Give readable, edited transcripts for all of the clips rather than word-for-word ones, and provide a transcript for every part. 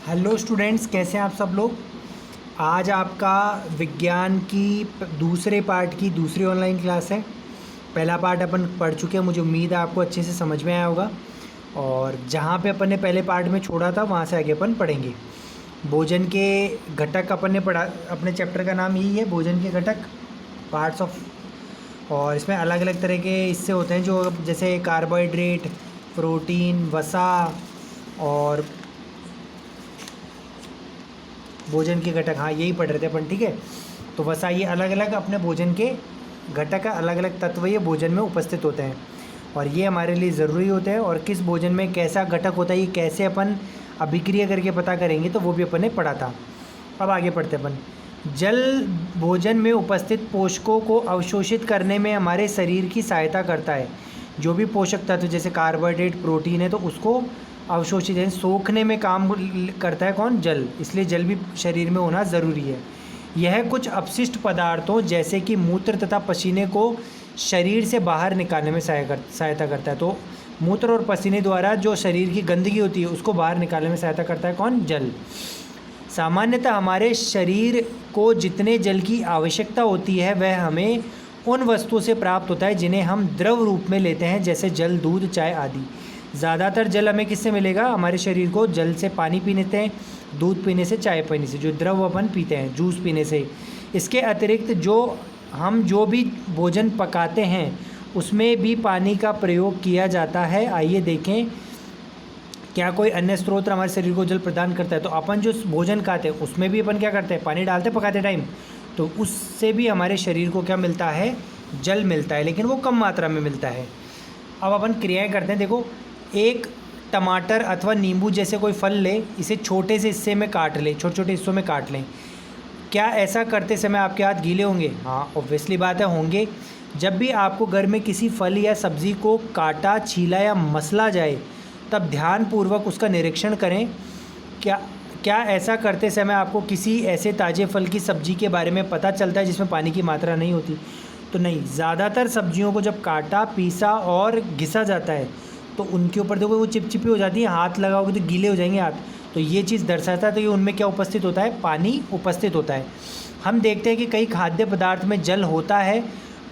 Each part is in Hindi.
हेलो स्टूडेंट्स, कैसे हैं आप सब लोग। आज आपका विज्ञान की दूसरे पार्ट की दूसरी ऑनलाइन क्लास है। पहला पार्ट अपन पढ़ चुके हैं, मुझे उम्मीद है आपको अच्छे से समझ में आया होगा। और जहाँ पे अपन ने पहले पार्ट में छोड़ा था वहाँ से आगे अपन पढ़ेंगे। भोजन के घटक अपन ने पढ़ा, अपने चैप्टर का नाम यही है, भोजन के घटक, पार्ट्स ऑफ। और इसमें अलग अलग तरह के हिस्से होते हैं, जो जैसे कार्बोहाइड्रेट, प्रोटीन, वसा और भोजन के घटक, हाँ यही पढ़ रहे थे अपन, ठीक है। तो वसा, ये अलग अलग अपने भोजन के घटक, अलग अलग तत्व ये भोजन में उपस्थित होते हैं और ये हमारे लिए ज़रूरी होते हैं। और किस भोजन में कैसा घटक होता है, ये कैसे अपन अभिक्रिया करके पता करेंगे, तो वो भी अपन ने पढ़ा था। अब आगे पढ़ते अपन। जल भोजन में उपस्थित पोषकों को अवशोषित करने में हमारे शरीर की सहायता करता है। जो भी पोषक तत्व जैसे कार्बोहाइड्रेट, प्रोटीन है, तो उसको अवशोषित है, सोखने में काम करता है कौन, जल। इसलिए जल भी शरीर में होना ज़रूरी है। यह कुछ अपशिष्ट पदार्थों जैसे कि मूत्र तथा पसीने को शरीर से बाहर निकालने में सहायता करता है। तो मूत्र और पसीने द्वारा जो शरीर की गंदगी होती है उसको बाहर निकालने में सहायता करता है कौन, जल। सामान्यतः हमारे शरीर को जितने जल की आवश्यकता होती है वह हमें उन वस्तुओं से प्राप्त होता है जिन्हें हम द्रव रूप में लेते हैं, जैसे जल, दूध, चाय आदि। ज़्यादातर जल हमें किससे मिलेगा, हमारे शरीर को जल से, पानी पीने से, दूध पीने से, चाय पीने से, जो द्रव अपन पीते हैं, जूस पीने से। इसके अतिरिक्त जो भी भोजन पकाते हैं उसमें भी पानी का प्रयोग किया जाता है। आइए देखें क्या कोई अन्य स्रोत हमारे शरीर को जल प्रदान करता है। तो अपन जो भोजन खाते हैं उसमें भी अपन क्या करते हैं, पानी डालते हैं पकाते टाइम, तो उससे भी हमारे शरीर को क्या मिलता है, जल मिलता है, लेकिन वो कम मात्रा में मिलता है। अब अपन क्रियाएं करते हैं। देखो, एक टमाटर अथवा नींबू जैसे कोई फल ले, इसे छोटे से हिस्से में काट ले, छोटे छोटे हिस्सों में काट लें। क्या ऐसा करते समय आपके हाथ गीले होंगे? हाँ, ऑब्वियसली बात है, होंगे। जब भी आपको घर में किसी फल या सब्ज़ी को काटा, छीला या मसला जाए तब ध्यानपूर्वक उसका निरीक्षण करें। क्या ऐसा करते समय आपको किसी ऐसे ताज़े फल की सब्ज़ी के बारे में पता चलता है जिसमें पानी की मात्रा नहीं होती? तो नहीं, ज़्यादातर सब्जियों को जब काटा, पीसा और घिसा जाता है तो उनके ऊपर देखो वो चिपचिपी हो जाती है, हाथ लगाओगे तो गीले हो जाएंगे हाथ। तो ये चीज़ दर्शाता है, तो ये उनमें क्या उपस्थित होता है, पानी उपस्थित होता है। हम देखते हैं कि कई खाद्य पदार्थ में जल होता है।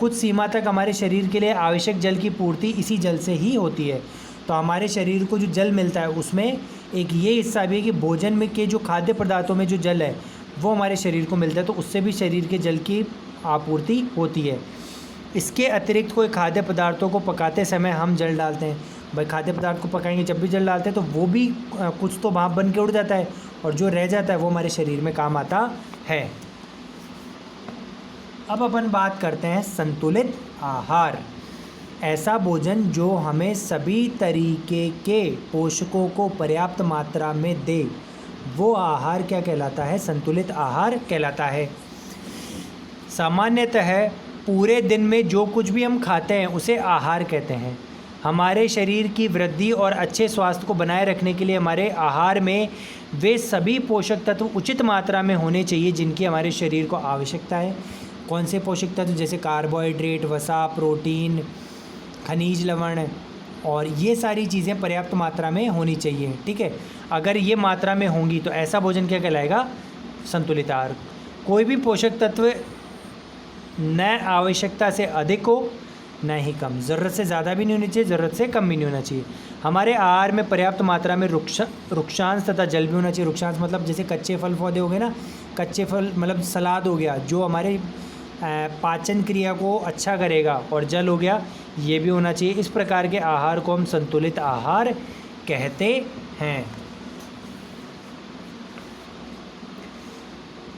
कुछ सीमा तक हमारे शरीर के लिए आवश्यक जल की पूर्ति इसी जल से ही होती है। तो हमारे शरीर को जो जल मिलता है उसमें एक ये हिस्सा भी है कि भोजन में के जो खाद्य पदार्थों में जो जल है वो हमारे शरीर को मिलता है, तो उससे भी शरीर के जल की आपूर्ति होती है। इसके अतिरिक्त कोई खाद्य पदार्थों को पकाते समय हम जल डालते हैं। भाई, खाद्य पदार्थ को पकाएंगे जब भी जल डालते हैं तो वो भी कुछ तो भाप बन के उड़ जाता है और जो रह जाता है वो हमारे शरीर में काम आता है। अब अपन बात करते हैं संतुलित आहार। ऐसा भोजन जो हमें सभी तरीके के पोषकों को पर्याप्त मात्रा में दे, वो आहार क्या कहलाता है, संतुलित आहार कहलाता है। सामान्यतः पूरे दिन में जो कुछ भी हम खाते हैं उसे आहार कहते हैं। हमारे शरीर की वृद्धि और अच्छे स्वास्थ्य को बनाए रखने के लिए हमारे आहार में वे सभी पोषक तत्व उचित मात्रा में होने चाहिए जिनकी हमारे शरीर को आवश्यकता है। कौन से पोषक तत्व? जैसे कार्बोहाइड्रेट, वसा, प्रोटीन, खनिज लवण, और ये सारी चीज़ें पर्याप्त मात्रा में होनी चाहिए, ठीक है। अगर ये मात्रा में होंगी तो ऐसा भोजन क्या कहलाएगा, संतुलित आहार। कोई भी पोषक तत्व न आवश्यकता से अधिक हो न ही कम, ज़रूरत से ज़्यादा भी नहीं होनी चाहिए, ज़रूरत से कम भी नहीं होना चाहिए। हमारे आहार में पर्याप्त मात्रा में रुक्षांश तथा जल भी होना चाहिए। रुक्षांश मतलब जैसे कच्चे फल पौधे हो गए ना, कच्चे फल मतलब सलाद हो गया जो हमारे पाचन क्रिया को अच्छा करेगा, और जल हो गया, ये भी होना चाहिए। इस प्रकार के आहार को हम संतुलित आहार कहते हैं।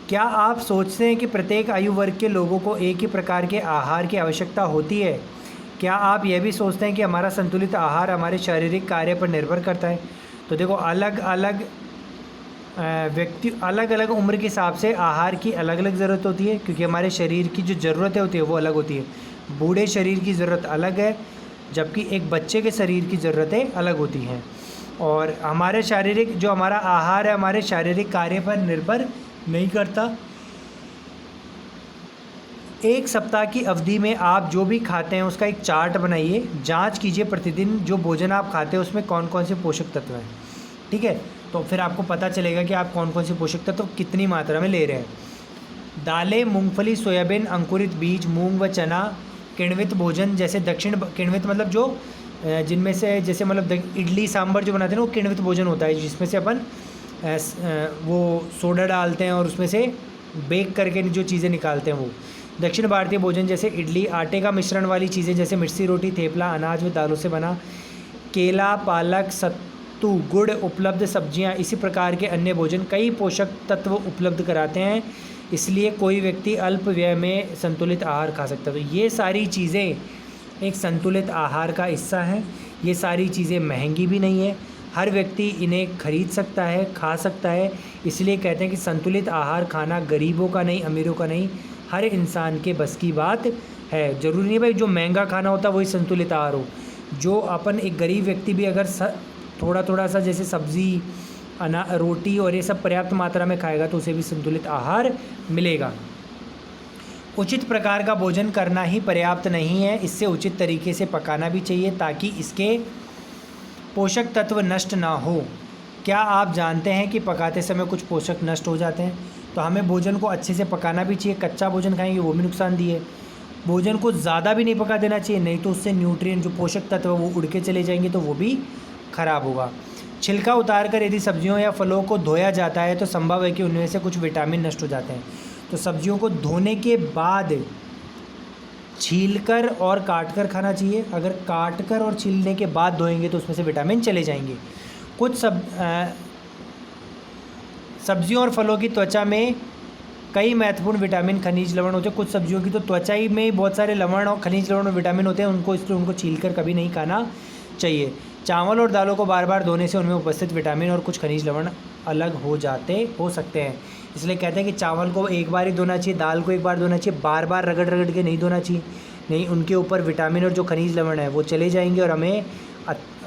क्या आप सोचते हैं कि प्रत्येक आयु वर्ग के लोगों को एक ही प्रकार के आहार की आवश्यकता होती है? क्या आप यह भी सोचते हैं कि हमारा संतुलित आहार हमारे शारीरिक कार्य पर निर्भर करता है? तो देखो, अलग अलग व्यक्ति, अलग अलग उम्र के हिसाब से आहार की अलग अलग ज़रूरत होती है, क्योंकि हमारे शरीर की जो ज़रूरतें होती है वो अलग होती है। बूढ़े शरीर की ज़रूरत अलग है, जबकि एक बच्चे के शरीर की ज़रूरतें अलग होती हैं। और हमारे शारीरिक जो हमारा आहार है हमारे शारीरिक कार्य पर निर्भर नहीं करता। एक सप्ताह की अवधि में आप जो भी खाते हैं उसका एक चार्ट बनाइए, जांच कीजिए प्रतिदिन जो भोजन आप खाते हैं उसमें कौन कौन से पोषक तत्व हैं, ठीक है। तो फिर आपको पता चलेगा कि आप कौन कौन से पोषक तत्व कितनी मात्रा में ले रहे हैं। दालें, मूंगफली, सोयाबीन, अंकुरित बीज, मूंग व चना, किण्वित भोजन जैसे दक्षिण किण्वित मतलब जो जिनमें से जैसे मतलब इडली सांभर जो बनाते हैं ना वो किण्वित भोजन होता है, जिसमें से अपन वो सोडा डालते हैं और उसमें से बेक करके जो चीज़ें निकालते हैं वो। दक्षिण भारतीय भोजन जैसे इडली, आटे का मिश्रण वाली चीज़ें जैसे मिर्ची रोटी, थेपला, अनाज व दालों से बना, केला, पालक, सत्तू, गुड़, उपलब्ध सब्जियां, इसी प्रकार के अन्य भोजन कई पोषक तत्व उपलब्ध कराते हैं, इसलिए कोई व्यक्ति अल्प व्यय में संतुलित आहार खा सकता है। तो ये सारी चीज़ें एक संतुलित आहार का हिस्सा है। ये सारी चीज़ें महंगी भी नहीं है, हर व्यक्ति इन्हें खरीद सकता है, खा सकता है। इसलिए कहते हैं कि संतुलित आहार खाना गरीबों का नहीं, अमीरों का नहीं, हर इंसान के बस की बात है। ज़रूरी नहीं भाई जो महंगा खाना होता है वही संतुलित आहार हो। जो अपन एक गरीब व्यक्ति भी अगर थोड़ा थोड़ा सा जैसे सब्ज़ी, रोटी और ये सब पर्याप्त मात्रा में खाएगा तो उसे भी संतुलित आहार मिलेगा। उचित प्रकार का भोजन करना ही पर्याप्त नहीं है, इससे उचित तरीके से पकाना भी चाहिए ताकि इसके पोषक तत्व नष्ट ना हो। क्या आप जानते हैं कि पकाते समय कुछ पोषक नष्ट हो जाते हैं? तो हमें भोजन को अच्छे से पकाना भी चाहिए। कच्चा भोजन खाएंगे वो भी नुकसानदेह है। भोजन को ज़्यादा भी नहीं पका देना चाहिए, नहीं तो उससे न्यूट्रिएंट जो पोषक तत्व है वो उड़ के चले जाएंगे तो वो भी खराब होगा। छिलका उतारकर यदि सब्जियों या फलों को धोया जाता है तो संभव है कि उनमें से कुछ विटामिन नष्ट हो जाते हैं। तो सब्जियों को धोने के बाद छीलकर और काटकर खाना चाहिए। अगर काटकर और छीलने के बाद धोएंगे तो उसमें से विटामिन चले जाएंगे। कुछ सब्जियों और फलों की त्वचा में कई महत्वपूर्ण विटामिन, खनिज, लवण होते हैं। कुछ सब्जियों की तो त्वचा ही में बहुत सारे लवण और खनिज, लवण और विटामिन होते हैं, इसलिए उनको छीलकर कभी नहीं खाना चाहिए। चावल और दालों को बार बार धोने से उनमें उपस्थित विटामिन और कुछ खनिज लवण अलग हो सकते हैं। इसलिए कहते हैं कि चावल को एक बार ही धोना चाहिए, दाल को एक बार धोना चाहिए, बार बार रगड़ रगड़ के नहीं धोना चाहिए, नहीं उनके ऊपर विटामिन और जो खनिज लवण है वो चले जाएंगे और हमें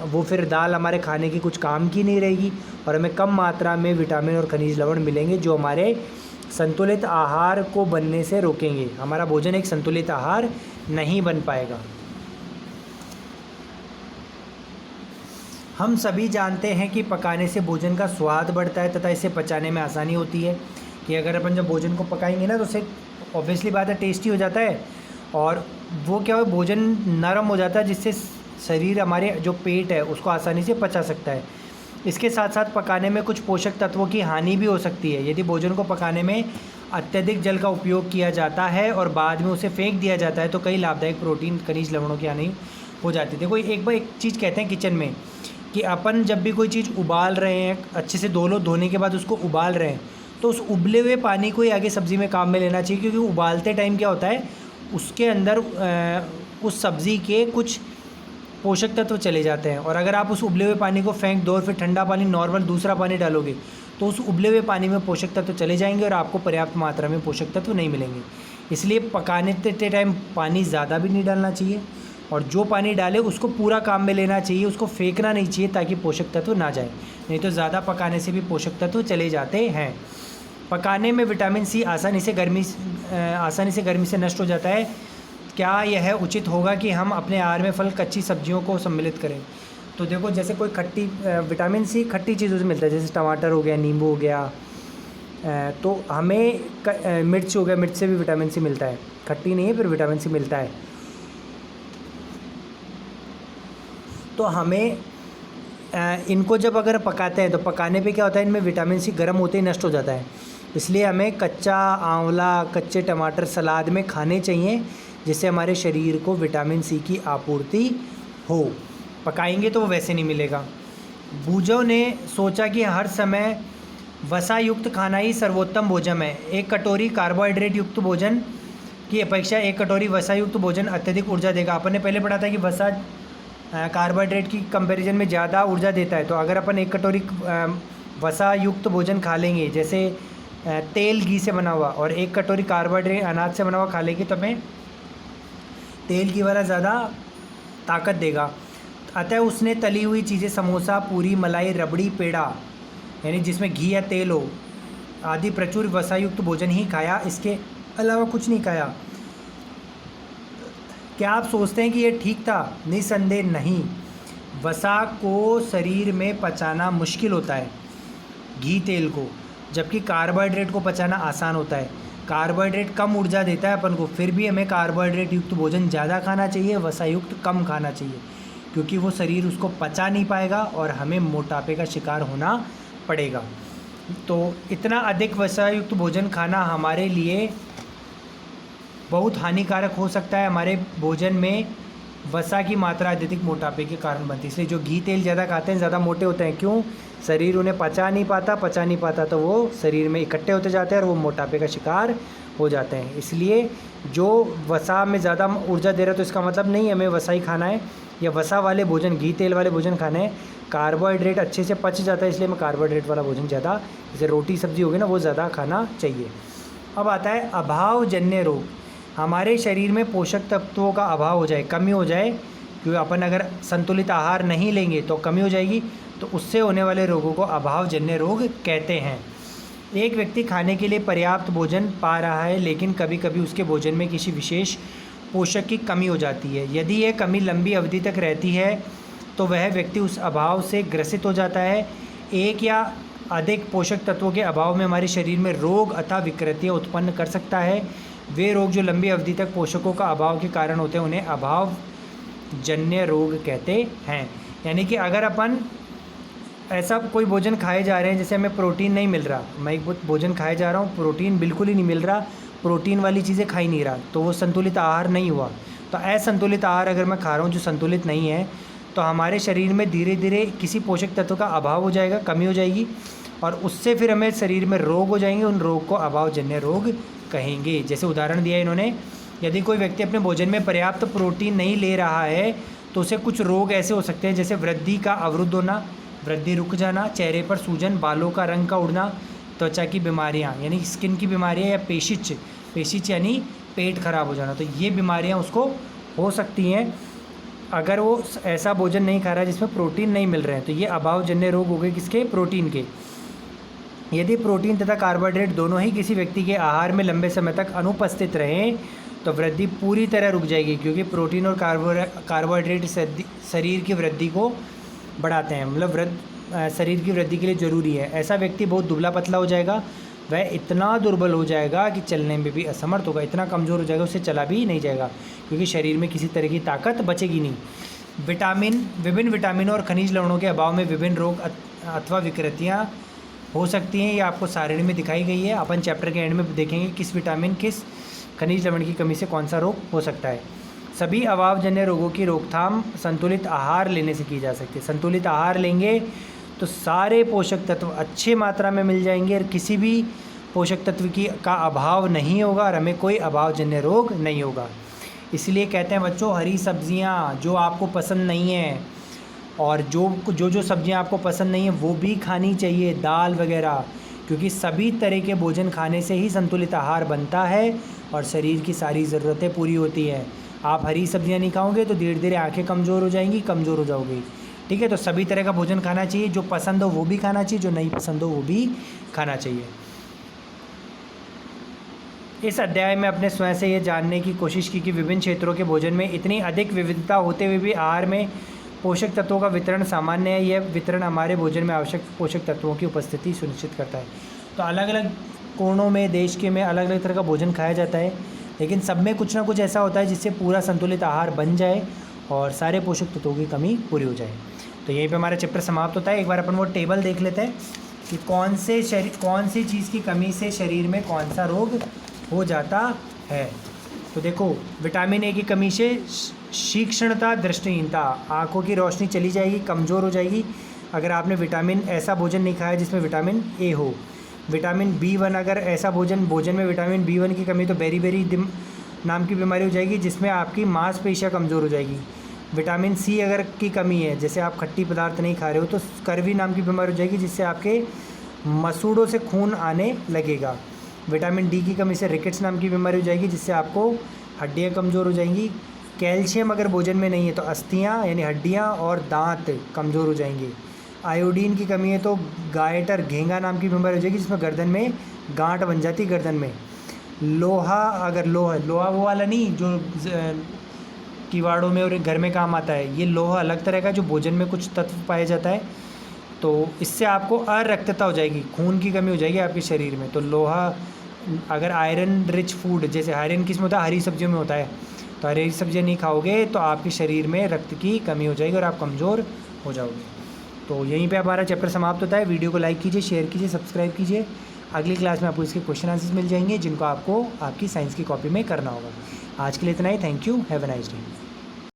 वो फिर दाल हमारे खाने की कुछ काम की नहीं रहेगी और हमें कम मात्रा में विटामिन और खनिज लवण मिलेंगे जो हमारे संतुलित आहार को बनने से रोकेंगे। हमारा भोजन एक संतुलित आहार नहीं बन पाएगा। हम सभी जानते हैं कि पकाने से भोजन का स्वाद बढ़ता है तथा इसे पचाने में आसानी होती है। कि अगर अपन जब भोजन को पकाएंगे ना तो उसे ऑब्वियसली बात है टेस्टी हो जाता है और वो क्या हो भोजन नरम हो जाता है, जिससे शरीर हमारे जो पेट है उसको आसानी से पचा सकता है। इसके साथ साथ पकाने में कुछ पोषक तत्वों की हानि भी हो सकती है। यदि भोजन को पकाने में अत्यधिक जल का उपयोग किया जाता है और बाद में उसे फेंक दिया जाता है तो कई लाभदायक प्रोटीन, खनिज, लवणों की हानि हो जाती है। देखो एक चीज़ कहते हैं किचन में कि अपन जब भी कोई चीज़ उबाल रहे हैं, अच्छे से धो लो, धोने के बाद उसको उबाल रहे हैं तो उस उबले हुए पानी को ही आगे सब्ज़ी में काम में लेना चाहिए, क्योंकि उबालते टाइम क्या होता है उसके अंदर उस सब्ज़ी के कुछ पोषक तत्व चले जाते हैं। और अगर आप उस उबले हुए पानी को फेंक दो और फिर ठंडा पानी, नॉर्मल दूसरा पानी डालोगे तो उस उबले हुए पानी में पोषक तत्व चले जाएंगे और आपको पर्याप्त मात्रा में पोषक तत्व नहीं मिलेंगे। इसलिए पकाने के टाइम पानी ज़्यादा भी नहीं डालना चाहिए और जो पानी डाले उसको पूरा काम में लेना चाहिए, उसको फेंकना नहीं चाहिए ताकि पोषक तत्व ना जाए, नहीं तो ज़्यादा पकाने से भी पोषक तत्व चले जाते हैं। पकाने में विटामिन सी आसानी से गर्मी से नष्ट हो जाता है। क्या यह उचित होगा कि हम अपने आहार में फल, कच्ची सब्जियों को सम्मिलित करें? तो देखो जैसे कोई विटामिन सी खट्टी चीज़ों से मिलता है, जैसे टमाटर हो गया, नींबू हो गया, तो हमें मिर्च हो गया, मिर्च से भी विटामिन सी मिलता है। खट्टी नहीं है फिर विटामिन सी मिलता है। तो हमें इनको जब अगर पकाते हैं तो पकाने पे क्या होता है, इनमें विटामिन सी गर्म होते ही नष्ट हो जाता है। इसलिए हमें कच्चा आंवला, कच्चे टमाटर सलाद में खाने चाहिए, जिससे हमारे शरीर को विटामिन सी की आपूर्ति हो। पकाएंगे तो वो वैसे नहीं मिलेगा। बूझों ने सोचा कि हर समय वसा युक्त खाना ही सर्वोत्तम भोजन है। एक कटोरी कार्बोहाइड्रेट युक्त भोजन की अपेक्षा एक कटोरी वसा युक्त भोजन अत्यधिक ऊर्जा देगा। अपन ने पहले पढ़ा था कि वसा कार्बोहाइड्रेट की कंपैरिजन में ज़्यादा ऊर्जा देता है। तो अगर अपन एक कटोरी वसा युक्त भोजन खा लेंगे, जैसे तेल घी से बना हुआ, और एक कटोरी कार्बोहाइड्रेट अनाज से बना हुआ खा लेंगे तो हमें तेल की वाला ज़्यादा ताकत देगा। अतः उसने तली हुई चीज़ें, समोसा, पूरी, मलाई, रबड़ी, पेड़ा, यानी जिसमें घी या तेल हो आदि प्रचुर वसायुक्त भोजन ही खाया, इसके अलावा कुछ नहीं खाया। क्या आप सोचते हैं कि ये ठीक था? निसंदेह नहीं। वसा को शरीर में पचाना मुश्किल होता है। घी तेल को, जबकि कार्बोहाइड्रेट को पचाना आसान होता है। कार्बोहाइड्रेट कम ऊर्जा देता है अपन को, फिर भी हमें कार्बोहाइड्रेट युक्त भोजन ज़्यादा खाना चाहिए, वसा युक्त कम खाना चाहिए, क्योंकि वो शरीर उसको पचा नहीं पाएगा और हमें मोटापे का शिकार होना पड़ेगा। तो इतना अधिक वसा युक्त भोजन खाना हमारे लिए बहुत हानिकारक हो सकता है। हमारे भोजन में वसा की मात्रा अत्यधिक मोटापे के कारण बनती है। इसलिए जो घी तेल ज़्यादा खाते हैं ज़्यादा मोटे होते हैं। क्यों? शरीर उन्हें पचा नहीं पाता तो वो शरीर में इकट्ठे होते जाते हैं और वो मोटापे का शिकार हो जाते हैं। इसलिए जो वसा में ज़्यादा ऊर्जा दे रहा है तो इसका मतलब नहीं हमें वसा ही खाना है या वसा वाले भोजन, घी तेल वाले भोजन खाने हैं। कार्बोहाइड्रेट अच्छे से पच जाता है, इसलिए हमें कार्बोहाइड्रेट वाला भोजन ज़्यादा, जैसे रोटी सब्जी हो गई ना, वो ज़्यादा खाना चाहिए। अब आता है अभावजन्य रोग। हमारे शरीर में पोषक तत्वों का अभाव हो जाए, कमी हो जाए, क्योंकि अपन अगर संतुलित आहार नहीं लेंगे तो कमी हो जाएगी, तो उससे होने वाले रोगों को अभावजन्य रोग कहते हैं। एक व्यक्ति खाने के लिए पर्याप्त भोजन पा रहा है, लेकिन कभी कभी उसके भोजन में किसी विशेष पोषक की कमी हो जाती है। यदि यह कमी लंबी अवधि तक रहती है तो वह व्यक्ति उस अभाव से ग्रसित हो जाता है। एक या अधिक पोषक तत्वों के अभाव में हमारे शरीर में रोग अथवा विकृतियाँ उत्पन्न कर सकता है। वे रोग जो लंबी अवधि तक पोषकों का अभाव के कारण होते हैं उन्हें अभावजन्य रोग कहते हैं। यानी कि अगर अपन ऐसा कोई भोजन खाए जा रहे हैं, जैसे हमें प्रोटीन नहीं मिल रहा, मैं एक भोजन खाए जा रहा हूँ, प्रोटीन बिल्कुल ही नहीं मिल रहा, प्रोटीन वाली चीज़ें खा ही नहीं रहा, तो वो संतुलित आहार नहीं हुआ। तो असंतुलित आहार अगर मैं खा रहा हूँ जो संतुलित नहीं है, तो हमारे शरीर में धीरे धीरे किसी पोषक तत्व का अभाव हो जाएगा, कमी हो जाएगी, और उससे फिर हमें शरीर में रोग हो जाएंगे। उन रोग को अभावजन्य रोग कहेंगे। जैसे उदाहरण दिया इन्होंने, यदि कोई व्यक्ति अपने भोजन में पर्याप्त प्रोटीन नहीं ले रहा है तो उसे कुछ रोग ऐसे हो सकते हैं, जैसे वृद्धि का अवरुद्ध होना, वृद्धि रुक जाना, चेहरे पर सूजन, बालों का रंग का उड़ना, त्वचा की बीमारियां यानी स्किन की बीमारियां, या पेशिच यानी पेट खराब हो जाना। तो ये बीमारियां उसको हो सकती हैं अगर वो ऐसा भोजन नहीं खा रहा है जिसमें प्रोटीन नहीं मिल रहे हैं। तो ये अभावजन्य रोग हो गए किसके? प्रोटीन के। यदि प्रोटीन तथा कार्बोहाइड्रेट दोनों ही किसी व्यक्ति के आहार में लंबे समय तक अनुपस्थित रहें तो वृद्धि पूरी तरह रुक जाएगी, क्योंकि प्रोटीन और कार्बोहाइड्रेट शरीर की वृद्धि को बढ़ाते हैं, मतलब शरीर की वृद्धि के लिए ज़रूरी है। ऐसा व्यक्ति बहुत दुबला पतला हो जाएगा, वह इतना दुर्बल हो जाएगा कि चलने में भी असमर्थ होगा, इतना कमज़ोर हो जाएगा उससे चला भी नहीं जाएगा, क्योंकि शरीर में किसी तरह की ताकत बचेगी नहीं। विभिन्न विटामिनों और खनिज लवणों के अभाव में विभिन्न रोग अथवा विकृतियाँ हो सकती हैं। ये आपको सारणी में दिखाई गई है। अपन चैप्टर के एंड में देखेंगे किस विटामिन, किस खनिज लवण की कमी से कौन सा रोग हो सकता है। सभी अभावजन्य रोगों की रोकथाम संतुलित आहार लेने से की जा सकती है। संतुलित आहार लेंगे तो सारे पोषक तत्व अच्छे मात्रा में मिल जाएंगे और किसी भी पोषक तत्व का अभाव नहीं होगा और हमें कोई अभावजन्य रोग नहीं होगा। इसलिए कहते हैं बच्चों, हरी सब्जियां जो आपको पसंद नहीं हैं और जो सब्जियां आपको पसंद नहीं है वो भी खानी चाहिए, दाल वगैरह, क्योंकि सभी तरह के भोजन खाने से ही संतुलित आहार बनता है और शरीर की सारी ज़रूरतें पूरी होती हैं। आप हरी सब्जियां नहीं खाओगे तो धीरे धीरे आँखें कमज़ोर हो जाएंगी, कमज़ोर हो जाओगे। ठीक है, तो सभी तरह का भोजन खाना चाहिए, जो पसंद हो वो भी खाना चाहिए, जो नहीं पसंद हो वो भी खाना चाहिए। इस अध्याय में अपने स्वयं से ये जानने की कोशिश की कि विभिन्न क्षेत्रों के भोजन में इतनी अधिक विविधता होते हुए भी आहार में पोषक तत्वों का वितरण सामान्य है। यह वितरण हमारे भोजन में आवश्यक पोषक तत्वों की उपस्थिति सुनिश्चित करता है। तो अलग अलग कोणों में, देश के में अलग अलग तरह का भोजन खाया जाता है, लेकिन सब में कुछ ना कुछ ऐसा होता है जिससे पूरा संतुलित आहार बन जाए और सारे पोषक तत्वों की कमी पूरी हो जाए। तो यहीं पे हमारा चैप्टर समाप्त होता है। एक बार अपन वो टेबल देख लेते हैं कि कौन सी चीज़ की कमी से शरीर में कौन सा रोग हो जाता है। तो देखो, विटामिन ए की कमी से तीक्ष्णता, दृष्टिहीनता, आँखों की रोशनी चली जाएगी, कमज़ोर हो जाएगी अगर आपने ऐसा भोजन नहीं खाया जिसमें विटामिन ए हो। विटामिन B1, अगर ऐसा भोजन में विटामिन B1 की कमी तो बेरी नाम की बीमारी हो जाएगी जिसमें आपकी मांसपेशियाँ कमज़ोर हो जाएगी। विटामिन C अगर की कमी है, जैसे आप खट्टी पदार्थ नहीं खा रहे हो, तो स्कर्वी नाम की बीमारी हो जाएगी जिससे आपके मसूड़ों से खून आने लगेगा। विटामिन D की कमी से रिकेट्स नाम की बीमारी हो जाएगी जिससे आपको हड्डियाँ कमज़ोर हो जाएंगी। कैल्शियम अगर भोजन में नहीं है तो अस्थियाँ यानी हड्डियाँ और दांत कमज़ोर हो जाएंगे। आयोडीन की कमी है तो गायटर, घेंगा नाम की बीमारी हो जाएगी जिसमें गर्दन में गांठ बन जाती है गर्दन में। लोहा वो वाला नहीं जो किवाड़ों में और घर में काम आता है, ये लोहा अलग तरह का जो भोजन में कुछ तत्व पाया जाता है। तो इससे आपको अरक्तता हो जाएगी, खून की कमी हो जाएगी आपके शरीर में। तो लोहा, अगर आयरन रिच फूड, जैसे आयरन किस में होता है, हरी सब्जियों में होता है, तो हरी सब्जियाँ नहीं खाओगे तो आपके शरीर में रक्त की कमी हो जाएगी और आप कमज़ोर हो जाओगे। तो यहीं पे हमारा चैप्टर समाप्त होता है। वीडियो को लाइक कीजिए, शेयर कीजिए, सब्सक्राइब कीजिए। अगली क्लास में आपको इसके क्वेश्चन आंसर्स मिल जाएंगे जिनको आपको आपकी साइंस की कॉपी में करना होगा। आज के लिए इतना ही। Thank you, have a nice day.